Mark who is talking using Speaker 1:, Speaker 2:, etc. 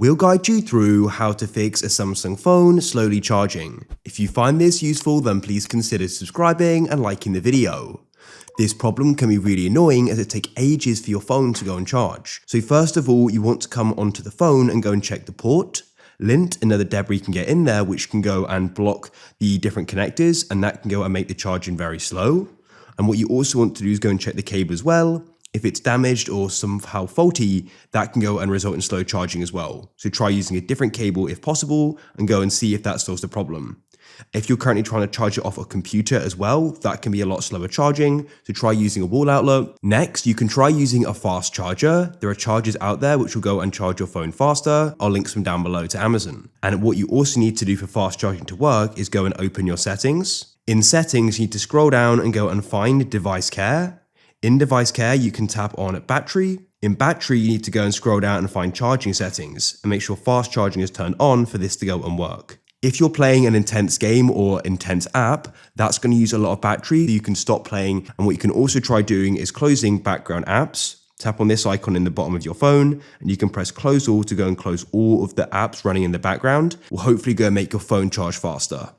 Speaker 1: We'll guide you through how to fix a Samsung phone slowly charging. If you find this useful, then please consider subscribing and liking the video. This problem can be really annoying as it takes ages for your phone to go and charge. So first of all, you want to come onto the phone and go and check the port. Lint, another debris can get in there which can go and block the different connectors, and that can go and make the charging very slow. And what you also want to do is go and check the cable as well. If it's damaged or somehow faulty, that can go and result in slow charging as well. So try using a different cable if possible and go and see if that solves the problem. If you're currently trying to charge it off a computer as well, that can be a lot slower charging, so try using a wall outlet. Next, you can try using a fast charger. There are chargers out there which will go and charge your phone faster. I'll link some down below to Amazon. And what you also need to do for fast charging to work is go and open your settings. In settings, you need to scroll down and go and find device care. In device care, you can tap on battery. In battery, you need to go and scroll down and find charging settings and make sure fast charging is turned on for this to go and work. If you're playing an intense game or intense app, that's going to use a lot of battery. You can stop playing, and what you can also try doing is closing background apps. Tap on this icon in the bottom of your phone, and you can press close all to go and close all of the apps running in the background. Will hopefully go and make your phone charge faster.